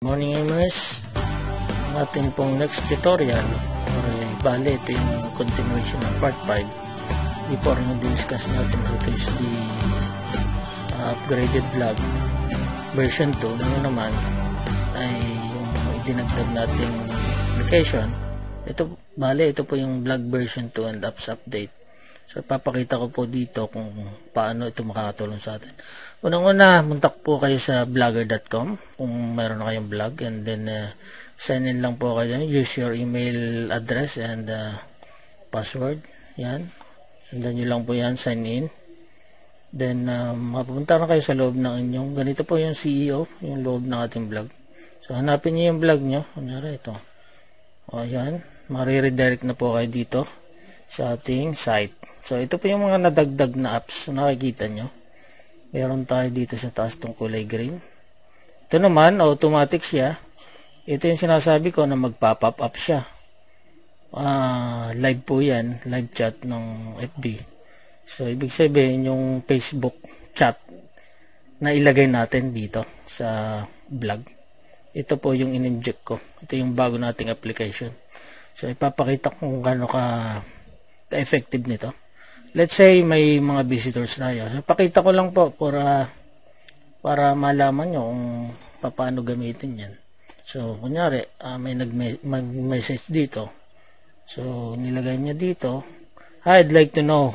Morning gamers, ang ating pong next tutorial bale ito yung continuation ng part 5 before na-discuss natin how to use the upgraded vlog version 2. Ngayon naman ay yung idinagdag nating application. Ito po yung vlog version 2 and apps update. So papakita ko po dito kung paano ito makakatulong sa atin. Unang-una, muntak po kayo sa blogger.com kung mayroon na kayong blog, and then sign in lang po kayo. Use your email address and password. Yan. Sundan nyo lang po yan, sign in. Then mapupunta na kayo sa loob ng inyong, ganito po yung CEO, yung loob ng ating blog. So hanapin nyo yung blog nyo. Kunyari ito. O yan. Mariredirect na po kayo dito sa ating site. So ito po yung mga nadagdag na apps. So, nakikita nyo. Meron tayo dito sa taas tong kulay green. Ito naman, automatic siya. Ito yung sinasabi ko na magpa-pop up siya. Live po yan. Live chat ng FB. So ibig sabihin yung Facebook chat na ilagay natin dito sa vlog. Ito po yung in-inject ko. Ito yung bago nating application. So ipapakita ko kung gaano ka-effective nito. Let's say may mga visitors tayo. So pakita ko lang po para malaman nyo kung paano gamitin yan. So kunyari may nag-message dito. So nilagay niya dito, I'd like to know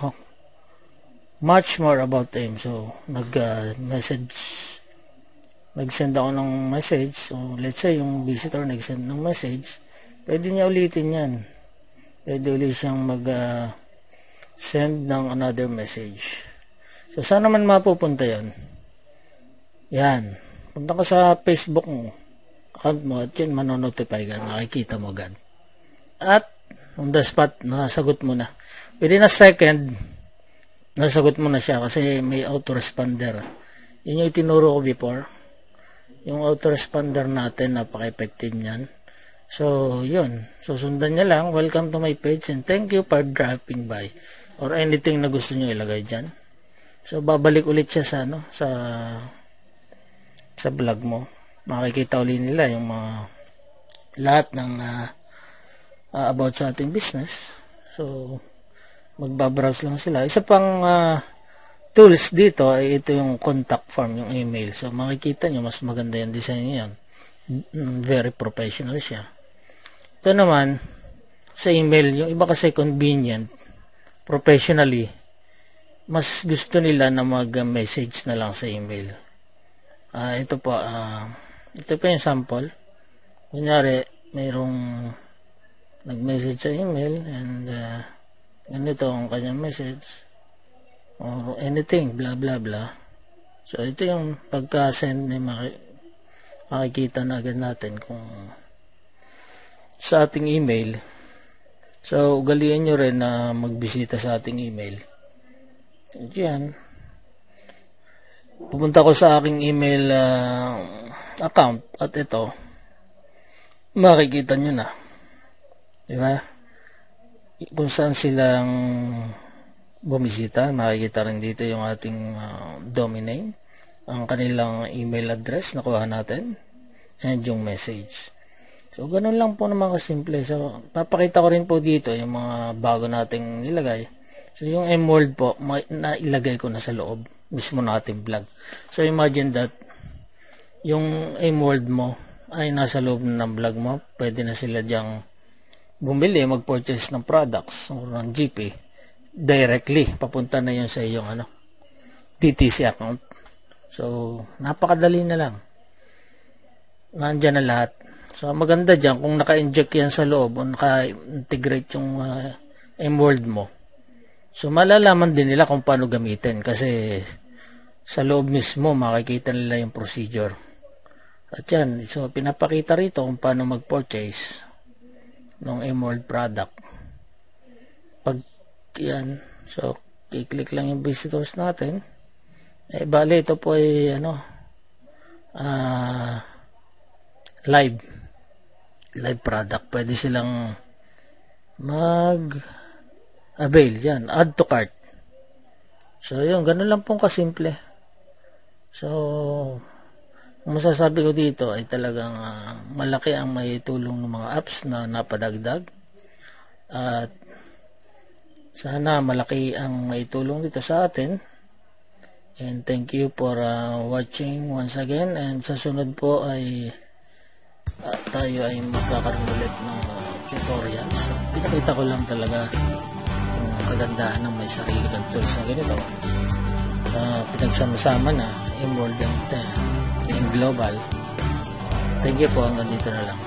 much more about him. So nag-send ako ng message. So let's say yung visitor nag-send ng message, pwede niya ulitin yan. Pwede ulit siyang send ng another message. So saan naman mapupunta yan? Yan. Punta ka sa Facebook mo, account mo, at yun manonotify ka, makikita mo agad. At on the spot, nasagot mo na. Within a second, nasagot mo na siya kasi may autoresponder. Yun yung itinuro ko before. Yung autoresponder natin, napaka-effective niyan. So, yun. Susundan niya lang, welcome to my page and thank you for dropping by. Or anything na gusto nyo ilagay dyan. So, babalik ulit siya sa vlog mo. Makikita ulit nila yung mga lahat ng about sa ating business. So, magbabrowse lang sila. Isa pang tools dito ay ito yung contact form, yung email. So, makikita nyo, mas maganda yung design niyan. Very professional siya. Ito naman, sa email, yung iba kasi convenient, professionally, mas gusto nila na mag-message na lang sa email. Ito po yung sample. Kunyari, mayroong nag-message sa email and ganito ang kanyang message or anything, blah blah blah. So, ito yung pagka-send, may makikita na agad natin kung sa ating email. So, ugaliin nyo rin na magbisita sa ating email. Diyan. Pupunta ko sa aking email account at ito, makikita nyo na. Diba? Kung saan silang bumisita, makikita rin dito yung ating domain name, ang kanilang email address, nakuha natin, and yung message. So, ganun lang po naman kasimple. So, papakita ko rin po dito yung mga bago nating nilagay. So, yung M-World po, nailagay ko na sa loob mismo nating vlog. So, imagine that yung M-World mo ay nasa loob ng vlog mo. Pwede na sila diyang bumili, mag-purchase ng products o ng GP. Directly, papunta na yun sa iyong TTC account. So, napakadali na lang. Nandyan na lahat. So, maganda dyan kung naka-inject yan sa loob o naka-integrate yung M-World mo. So, malalaman din nila kung paano gamitin kasi sa loob mismo makikita nila yung procedure. At yan, so pinapakita rito kung paano mag-purchase ng M-World product. Pag yan, so i-click lang yung visitors natin. Bali, ito po ay live product. Pwede silang mag-avail yan, add to cart. So yun, ganun lang pong kasimple. So Ang masasabi ko dito ay talagang malaki ang may tulong ng mga apps na napadagdag, at sana malaki ang may tulong dito sa atin. And thank you for watching once again, and sa sunod po ay tayo ay magkakaroon ulit ng tutorials. So, pinakita ko lang talaga yung kagandahan ng may sarili kang tools na ganito. Pinagsama-sama na, Emerald and global. Thank you po, hanggang dito na lang.